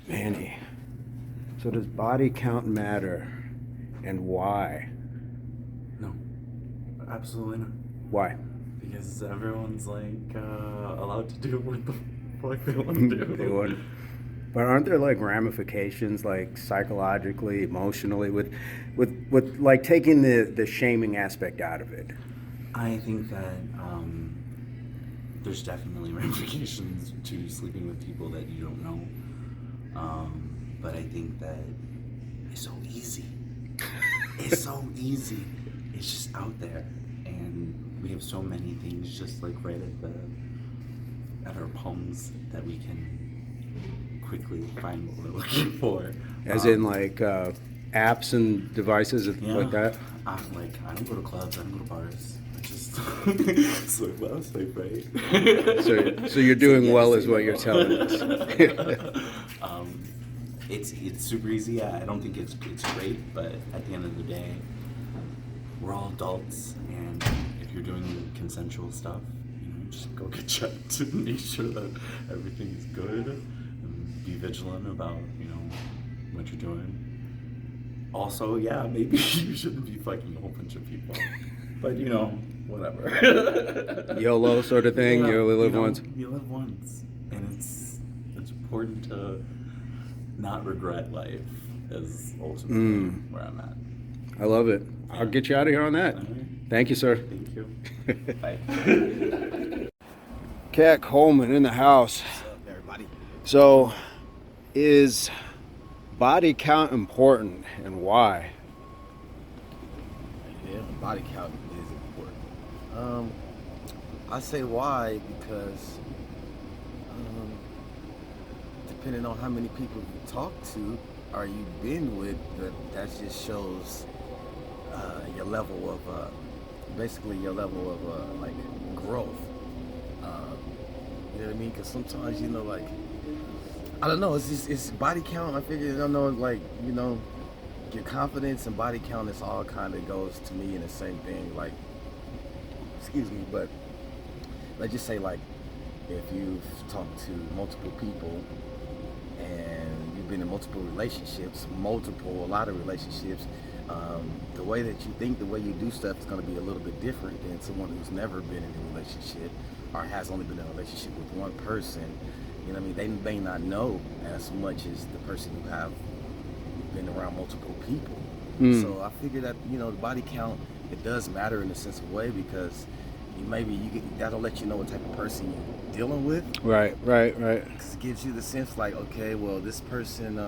Manny, so does body count matter, and why? No, absolutely not. Why? Because everyone's like allowed to do what the fuck they want to They do. would. But aren't there like ramifications, like psychologically, emotionally, with like taking the shaming aspect out of it? I think that there's definitely ramifications to sleeping with people that you don't know. But I think that it's so easy. It's so easy. It's just out there, and we have so many things just like right at our palms that we can quickly find what we're looking for. As in like apps and devices Yeah, like that? I don't go to clubs. I don't go to bars. I just swipe left, swipe right. So you're Say doing yes, well, say is what you're telling us. no. It's super easy. I don't think it's great, but at the end of the day, we're all adults, and if you're doing consensual stuff, just go get checked and make sure that everything's good, and be vigilant about what you're doing. Also, yeah, maybe you shouldn't be fucking a whole bunch of people, but whatever. YOLO sort of thing. Yeah, You only live once. you live once, and it's important to not regret life. Is ultimately where I'm at. I love it. I'll get you out of here on that. All right. Thank you, sir. Thank you. Bye. Cat Coleman in the house. What's up, everybody? So, is body count important, and why? Yeah, body count is important. I say why because depending on how many people you talk to or you've been with, that just shows your level of basically your level of like growth. You know what I mean? Because sometimes like I don't know. It's body count. I figure I don't know like your confidence and body count is all kind of goes to me in the same thing. Like, excuse me, but let's just say like if you've talked to multiple people and you've been in multiple relationships, a lot of relationships, the way that you think, the way you do stuff is going to be a little bit different than someone who's never been in a relationship or has only been in a relationship with one person. You know what I mean? They may not know as much as the person who have been around multiple people. So I figure that the body count, it does matter in a sense of way because that'll let you know what type of person you're dealing with. Right. 'Cause it gives you the sense like, okay, well, this person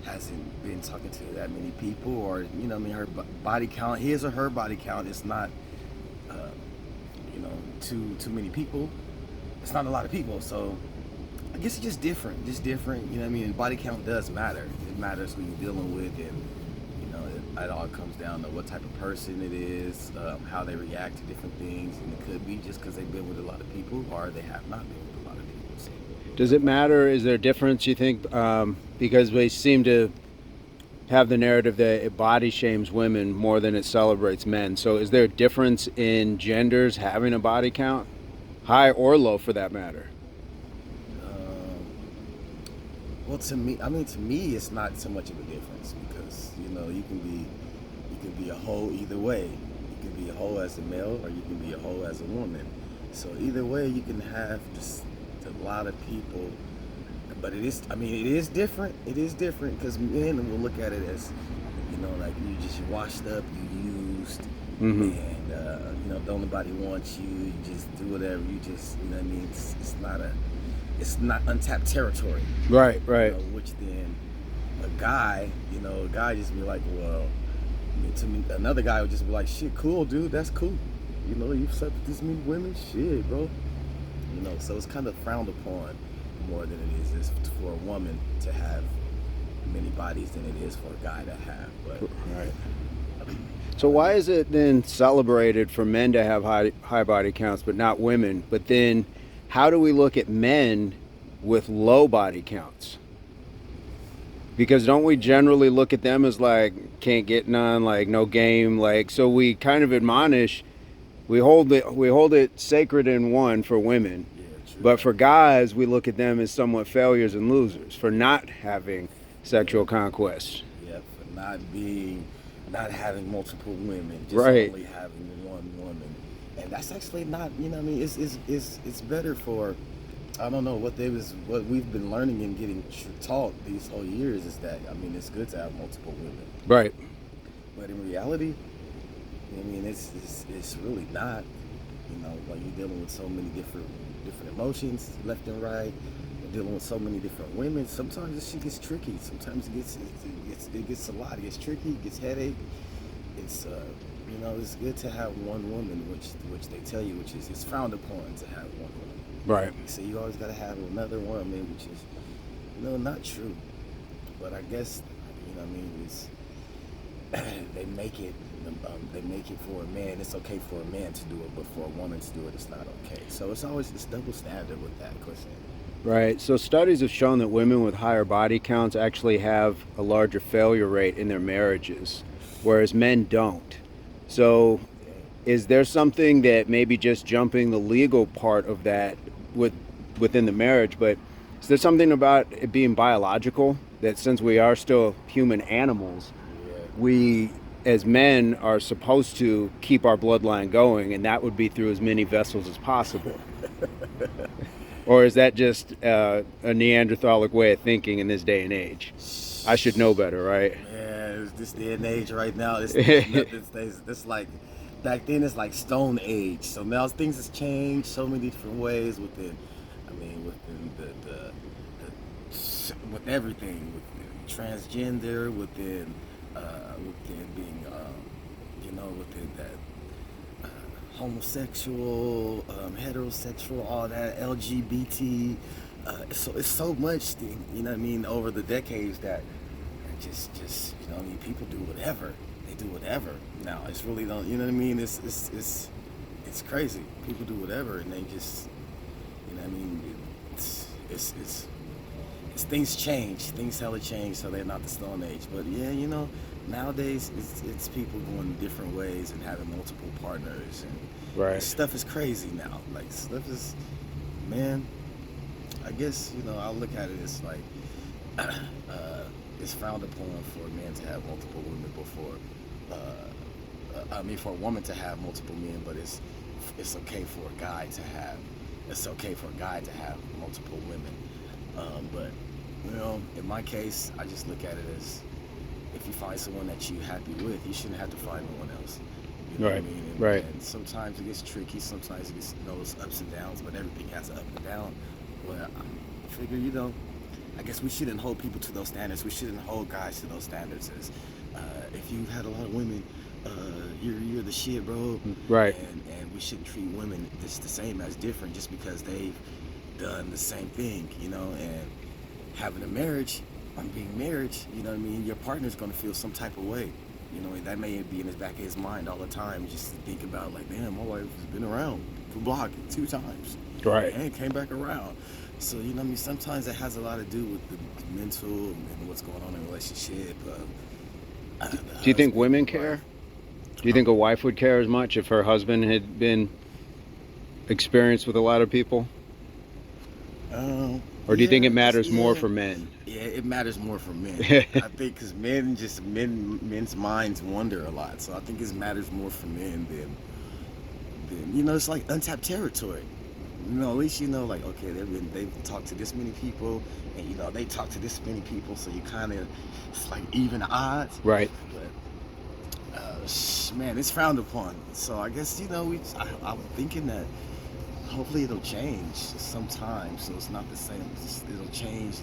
hasn't been talking to that many people, or what I mean, her body count, his or her body count is not too many people. It's not a lot of people, so I guess it's just different. You know what I mean? And body count does matter. It matters who you're dealing with, and it all comes down to what type of person it is, how they react to different things, and it could be just because they've been with a lot of people, or they have not been with a lot of people. So, Does it matter? Is there a difference, you think? Because we seem to have the narrative that it body shames women more than it celebrates men. So is there a difference in genders having a body count? High or low for that matter? um, well, to me, it's not so much of a difference because you can be a hoe either way. You can be a hoe as a male, or you can be a hoe as a woman. So either way, you can have just a lot of people. But it is different. It is different because men will look at it as, like you washed up, you used, Mm-hmm. and don't nobody want you. You just do whatever. You just, what I mean. It's not untapped territory. Right. Which then a guy just be like, well, to me, another guy would just be like, shit, cool, dude, that's cool. You've slept with this many women, shit, bro. So it's kind of frowned upon more than it is for a woman to have many bodies than it is for a guy to have. But Right. So why is it then celebrated for men to have high body counts but not women? But then how do we look at men with low body counts? Because don't we generally look at them as like can't get none, like no game, like so we kind of admonish, we hold it sacred in one for women, yeah, true. But for guys, we look at them as somewhat failures and losers for not having sexual conquest. Yeah, for not having multiple women, just Right. only having one woman, and that's actually not, you know, what I mean, it's better for, I don't know what we've been learning and getting taught these whole years is that, I mean, it's good to have multiple women, Right. but in reality, I mean, it's really not. You know, like you're dealing with so many different emotions, left and right. You're dealing with so many different women. Sometimes this shit gets tricky. Sometimes it gets a lot. It gets tricky. It gets headache. It's you know, it's good to have one woman, which they tell you, which is it's frowned upon to have one woman. Right. So you always gotta have another woman, which is, you know, not true. But I guess, you know what I mean, it's they make it for a man. It's okay for a man to do it, but for a woman to do it, it's not okay. So it's always this double standard with that question. Right. So studies have shown that women with higher body counts actually have a larger failure rate in their marriages, whereas men don't. So is there something that maybe just jumping the legal part of that within the marriage, but is there something about it being biological that since we are still human animals, we as men are supposed to keep our bloodline going, and that would be through as many vessels as possible? Or is that just a Neanderthalic way of thinking in this day and age? I should know better, right? Yeah, it's this day and age right now. It's like back then. It's like Stone Age. So now things has changed so many different ways within. I mean, within with everything, with transgender, within being, you know, within that homosexual, heterosexual, all that LGBT. So it's so much, you know what I mean, over the decades that just you know what I mean, people do whatever. They do whatever. Now it's really don't, you know what I mean? It's crazy. People do whatever and they just, you know what I mean? It's things change. Things hella change, so they're not the Stone Age. But yeah, you know, nowadays it's people going different ways and having multiple partners and Right. stuff is crazy now. Like stuff is, man, I guess, you know, I'll look at it as like it's frowned upon for a man to have multiple women before. I mean, for a woman to have multiple men, but it's okay for a guy to have. It's okay for a guy to have multiple women. But you know, in my case, I just look at it as if you find someone that you're happy with, you shouldn't have to find no one else. You know Right, what I mean? right. And sometimes it gets tricky. Sometimes it gets those ups and downs. But everything has an up and down. Well, I figure, you know, I guess we shouldn't hold people to those standards. We shouldn't hold guys to those standards. As if you've had a lot of women, you're the shit, bro. Right. And we shouldn't treat women just the same as different just because they've done the same thing, you know. And having a marriage, being married, you know what I mean, your partner's gonna feel some type of way. You know, that may be in his back of his mind all the time, just to think about like, damn, my wife has been around the block 2 times. Right. And came back around. So, you know what I mean, sometimes it has a lot to do with the mental and what's going on in a relationship. Do you think women care? Do you think a wife would care as much if her husband had been experienced with a lot of people? Or do you think it matters more for men? Yeah, it matters more for men. I think because men's minds wander a lot. So I think it matters more for men than you know, it's like untapped territory. You know, at least you know, like, okay, they've talked to this many people, and you know, they talk to this many people, so you kind of, it's like even odds. Right. But man, it's frowned upon. So I guess, you know, I'm thinking that hopefully it'll change sometime, so it's not the same. It'll change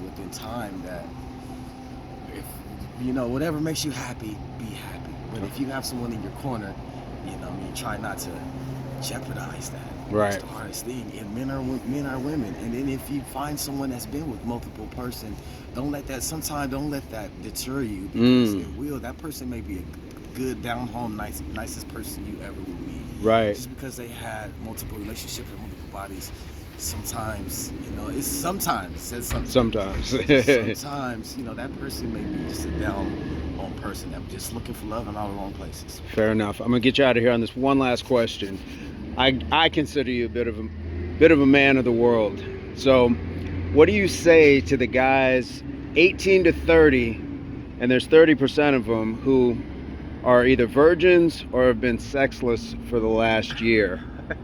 within time. That if you know, whatever makes you happy, be happy. But if you have someone in your corner, you know, I mean, try not to jeopardize that. Right. It's the hardest thing. And men are women. And then if you find someone that's been with multiple persons, don't let that deter you, because it will. That person may be a good, down home, nicest person you ever will meet. Right. Just because they had multiple relationships with multiple bodies, sometimes, you know, it says something. Sometimes. Sometimes, you know, that person may be just a down home person that was just looking for love in all the wrong places. Fair enough. I'm gonna get you out of here on this one last question. I consider you a bit bit of a man of the world. So, what do you say to the guys 18 to 30, and there's 30% of them who are either virgins or have been sexless for the last year?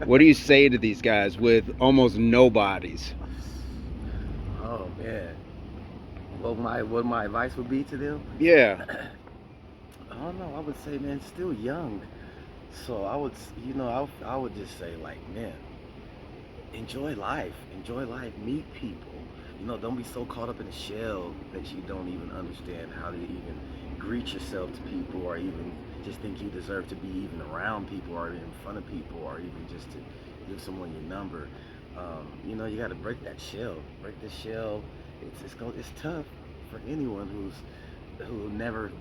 What do you say to these guys with almost no bodies? Oh man. What my advice would be to them? Yeah. I don't know. I would say, man, still young. So I would, I would just say, like, man, enjoy life. Enjoy life. Meet people. Don't be so caught up in a shell that you don't even understand how to even greet yourself to people, or even just think you deserve to be even around people, or in front of people, or even just to give someone your number. You got to break that shell. Break the shell. It's tough for anyone who never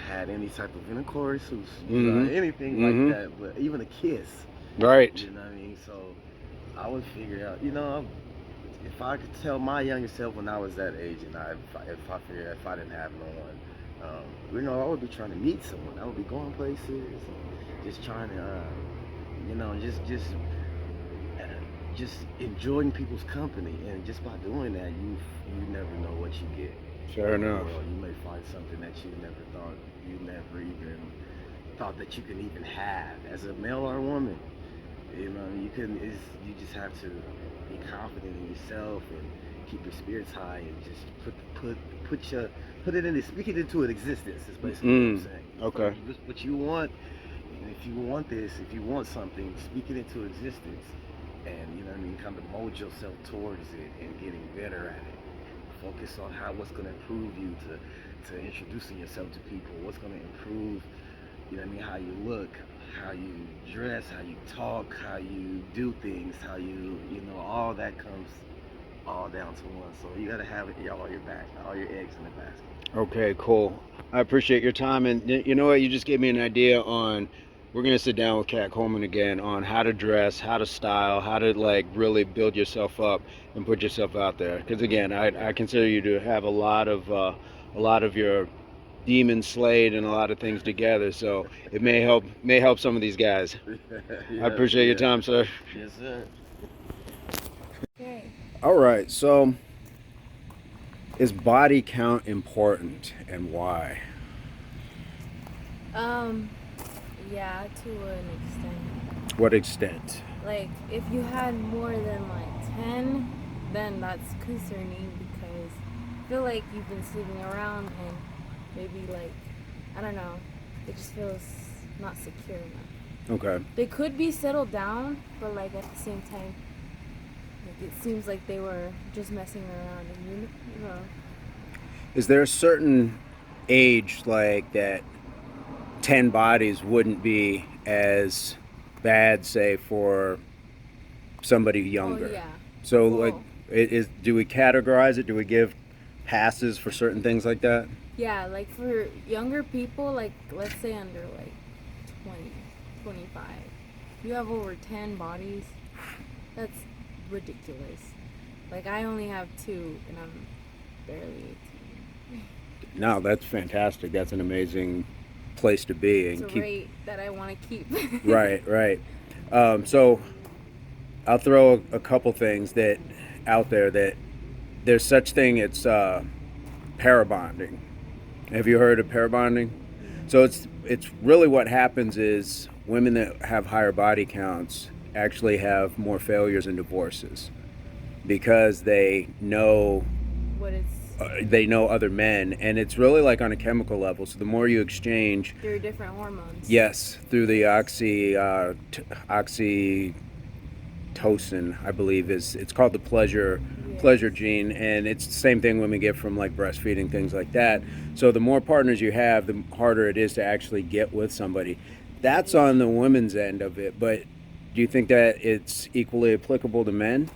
had any type of intercourse, who's anything like that, but even a kiss. Right. You know what I mean? So I would figure out, if I could tell my younger self when I was that age, and if I didn't have no one, I would be trying to meet someone. I would be going places, just trying to, just enjoying people's company, and just by doing that, you never know what you get. Fair enough. You may find something that you never even thought that you could even have as a male or a woman. You just have to be confident in yourself and keep your spirits high, and just speak it into an existence. Is basically what I'm saying. Okay. What you want, and if you want something, speak it into existence, and kind of mold yourself towards it and getting better at it. Focus on what's going to improve you to introducing yourself to people. What's going to improve, how you look, how you dress, how you talk, how you do things, how all that comes all down to one. So you got to have it all your back, all your eggs in the basket. Okay, cool. I appreciate your time, and you know what? You just gave me an idea on. We're gonna sit down with Kat Coleman again on how to dress, how to style, how to really build yourself up and put yourself out there. Because again, I consider you to have a lot of your demons slayed and a lot of things together. So it may help some of these guys. I appreciate your time, sir. Yes, sir. Okay. All right. So is body count important, and why? Yeah, to an extent. What extent? Like, if you had more than 10, then that's concerning, because I feel like you've been sleeping around, and maybe I don't know, it just feels not secure enough. Okay. They could be settled down, but at the same time, it seems like they were just messing around, and you know. Is there a certain age that 10 bodies wouldn't be as bad, say, for somebody younger? Oh, yeah. So, Cool. do we categorize it? Do we give passes for certain things like that? Yeah, for younger people, let's say under 20, 25, you have over 10 bodies, that's ridiculous. I only have 2, and I'm barely 18. No, that's fantastic. That's an amazing place to be, and It's a rate that I want to keep. right. So I'll throw a couple things out there that there's such thing. It's parabonding. Have you heard of parabonding? So it's really what happens is women that have higher body counts actually have more failures and divorces because they know other men, and it's really on a chemical level. So the more you exchange Through different hormones. yes, through the oxytocin, I believe it's called the pleasure gene, and it's the same thing women get from breastfeeding, things like that. So the more partners you have, the harder it is to actually get with somebody. That's on the women's end of it, but do you think that it's equally applicable to men?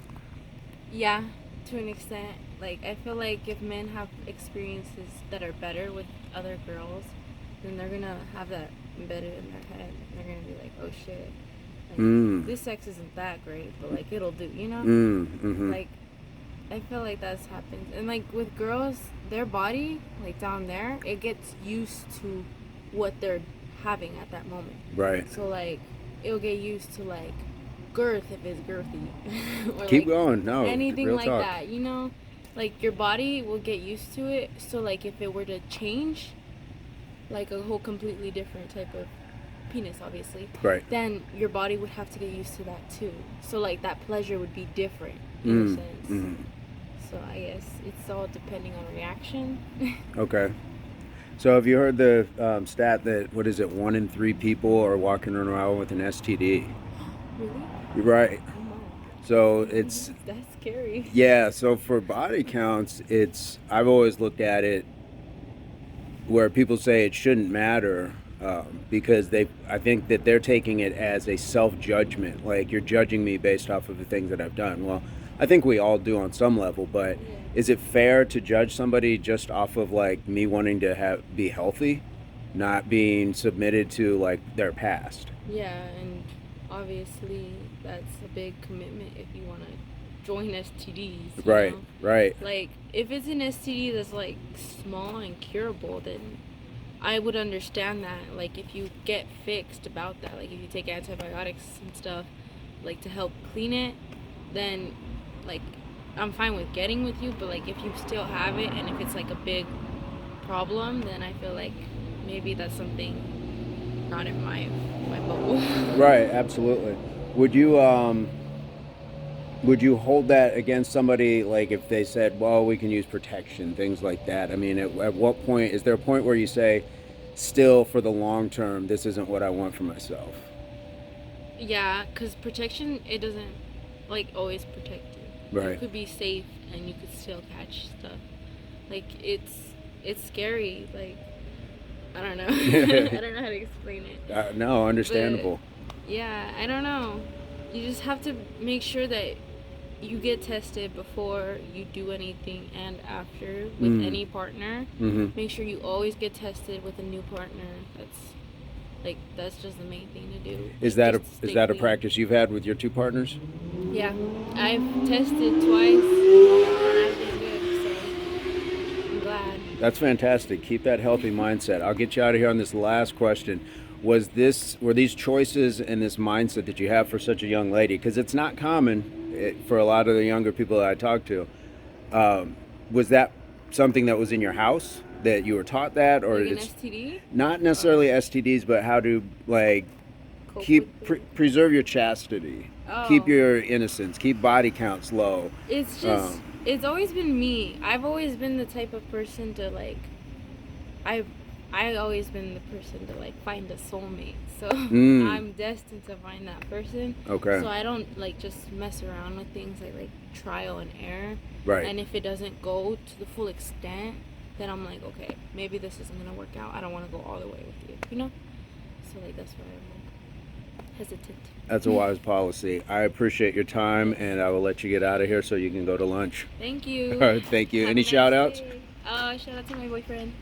Yeah, to an extent. I feel like if men have experiences that are better with other girls, then they're gonna have that embedded in their head. They're gonna be like, oh shit, this sex isn't that great, but it'll do, Mm-hmm. I feel like that's happened. And with girls, their body, down there, it gets used to what they're having at that moment. Right. So it'll get used to girth if it's girthy. Or Keep like going. No, anything real like talk. that, you know? Like your body will get used to it. So like if it were to change, like a whole completely different type of penis, obviously, Right. then your body would have to get used to that too. So like that pleasure would be different in a sense. Mm-hmm. So I guess it's all depending on reaction. Okay. So have you heard the stat that, what is it, 1 in 3 people are walking around with an STD? Really? You're right. Oh my. So it's, That's scary. yeah, so for body counts, I've always looked at it where people say it shouldn't matter, because I think that they're taking it as a self-judgment, like you're judging me based off of the things that I've done. Well, I think we all do on some level, but Yeah. is it fair to judge somebody just off of like me wanting to be healthy, not being submitted to like their past? Yeah, and obviously that's a big commitment if you want to join STDs. You Right, know? right. Like if it's an STD that's like small and curable, then I would understand that. Like if you get fixed about that, like if you take antibiotics and stuff, like to help clean it, then like I'm fine with getting with you. But like if you still have it and if it's like a big problem, then I feel like maybe that's something not in my bubble. Right, absolutely. Would you hold that against somebody, like if they said, well, we can use protection, things like that? I mean, at what point, is there a point where you say, still for the long term, this isn't what I want for myself? Yeah, because protection, it doesn't like always protect you. You Right. could be safe and you could still catch stuff. Like it's scary. Like I don't know. I don't know how to explain it. No, understandable. Yeah, I don't know. You just have to make sure that you get tested before you do anything and after with any partner. Mm-hmm. Make sure you always get tested with a new partner. That's just the main thing to do. Is that Just is stay that a clean. practice you've had with your two partners? Yeah, I've tested twice and I've been good, so I'm glad. That's fantastic. Keep that healthy mindset. I'll get you out of here on this last question. Were these choices and this mindset that you have for such a young lady? Because it's not common for a lot of the younger people that I talk to. Was that something that was in your house that you were taught that, or Like an it's STD? not necessarily STDs, but how to like Cope keep with it? preserve your chastity, keep Oh. your innocence, keep body counts low. It's just it's always been me. I've always been the type of person to like I always been the person to like find a soulmate. So I'm destined to find that person. Okay. So I don't like just mess around with things like trial and error. Right. And if it doesn't go to the full extent, then I'm like, okay, maybe this isn't gonna work out. I don't want to go all the way with you, you know. So like that's why I'm like hesitant. That's a wise policy. I appreciate your time, and I will let you get out of here so you can go to lunch. Thank you. All right, thank you. Have Any a nice shout outs? day. Shout out to my boyfriend.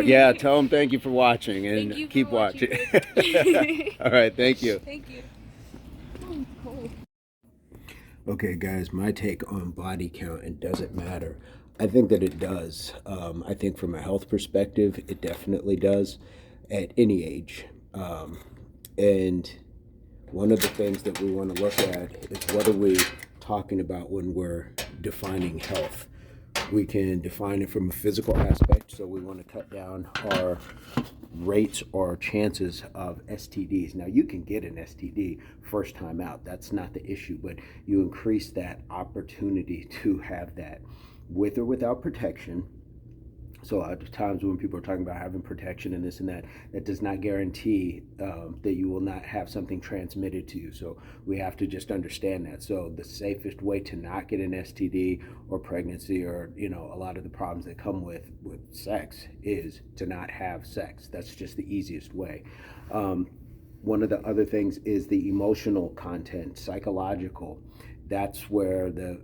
Yeah, tell them thank you for watching and Thank you for keep watching. watching. All right, thank you. Thank you. Okay, guys, my take on body count and does it matter? I think that it does. I think from a health perspective, it definitely does at any age. And one of the things that we want to look at is what are we talking about when we're defining health? We can define it from a physical aspect, so we want to cut down our rates or chances of STDs. Now, you can get an STD first time out. That's not the issue, but you increase that opportunity to have that with or without protection. So a lot of times when people are talking about having protection and this and that, that does not guarantee that you will not have something transmitted to you. So we have to just understand that. So the safest way to not get an STD or pregnancy or, you know, a lot of the problems that come with sex is to not have sex. That's just the easiest way. One of the other things is the emotional content, psychological. That's where the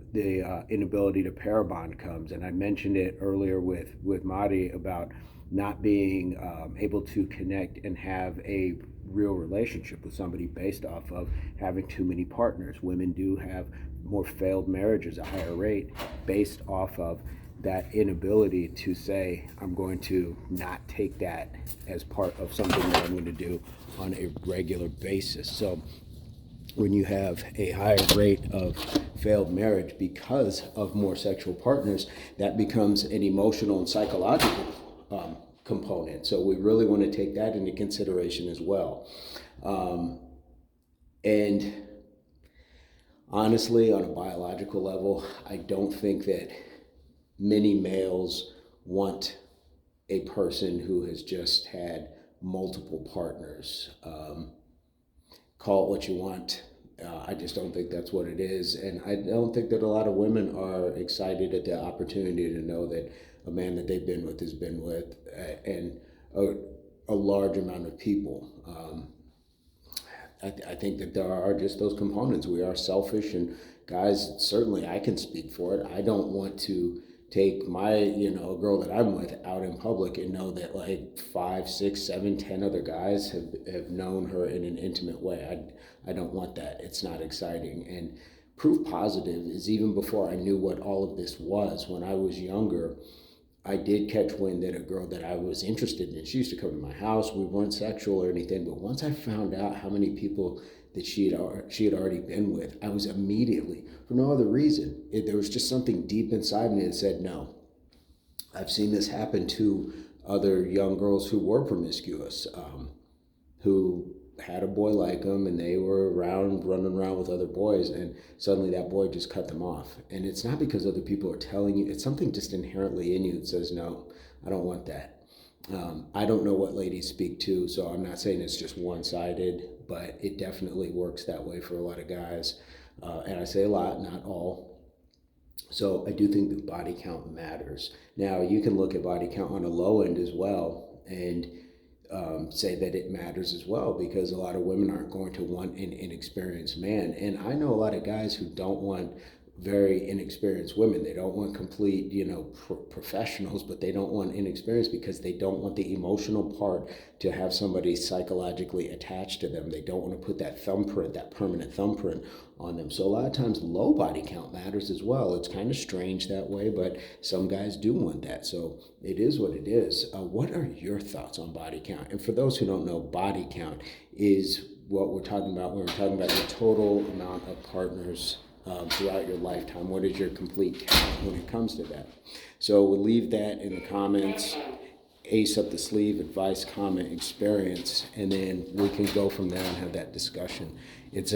inability to parabond comes. And I mentioned it earlier with Madi about not being able to connect and have a real relationship with somebody based off of having too many partners. Women do have more failed marriages, a higher rate, based off of that inability to say, I'm going to not take that as part of something that I'm going to do on a regular basis. So when you have a higher rate of failed marriage because of more sexual partners, that becomes an emotional and psychological component. So we really want to take that into consideration as well. And honestly, on a biological level, I don't think that many males want a person who has just had multiple partners. Call it what you want. I just don't think that's what it is. And I don't think that a lot of women are excited at the opportunity to know that a man that they've been with has been with, and a large amount of people. I think that there are just those components. We are selfish, and guys, certainly I can speak for it. I don't want to take my, a girl that I'm with out in public and know that like 5, 6, 7, 10 other guys have known her in an intimate way. I don't want that. It's not exciting. And proof positive is even before I knew what all of this was. When I was younger, I did catch wind that a girl that I was interested in, she used to come to my house. We weren't sexual or anything, but once I found out how many people that she had already been with, I was immediately, for no other reason, there was just something deep inside me that said, no. I've seen this happen to other young girls who were promiscuous, who had a boy like them, and they were running around with other boys, and suddenly that boy just cut them off. And it's not because other people are telling you, it's something just inherently in you that says, no, I don't want that. I don't know what ladies speak to, so I'm not saying it's just one-sided, but it definitely works that way for a lot of guys. And I say a lot, not all. So I do think that body count matters. Now, you can look at body count on a low end as well, and say that it matters as well, because a lot of women aren't going to want an inexperienced man. And I know a lot of guys who don't want very inexperienced women. They don't want complete, professionals, but they don't want inexperienced because they don't want the emotional part to have somebody psychologically attached to them. They don't want to put that thumbprint, that permanent thumbprint on them. So a lot of times low body count matters as well. It's kind of strange that way, but some guys do want that. So it is what it is. What are your thoughts on body count? And for those who don't know, body count is what we're talking about when we're talking about the total amount of partners throughout your lifetime. What is your complete count when it comes to that? So we'll leave that in the comments. Ace up the sleeve, advice, comment, experience, and then we can go from there and have that discussion. It's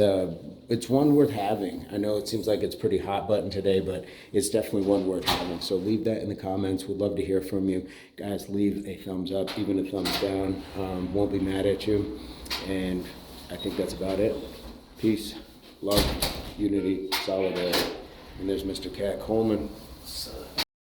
one worth having. I know it seems like it's pretty hot button today, but it's definitely one worth having. So leave that in the comments. We'd love to hear from you. Guys, leave a thumbs up, even a thumbs down. Won't be mad at you. And I think that's about it. Peace, love, unity, solidarity. And there's Mr. Cat Coleman.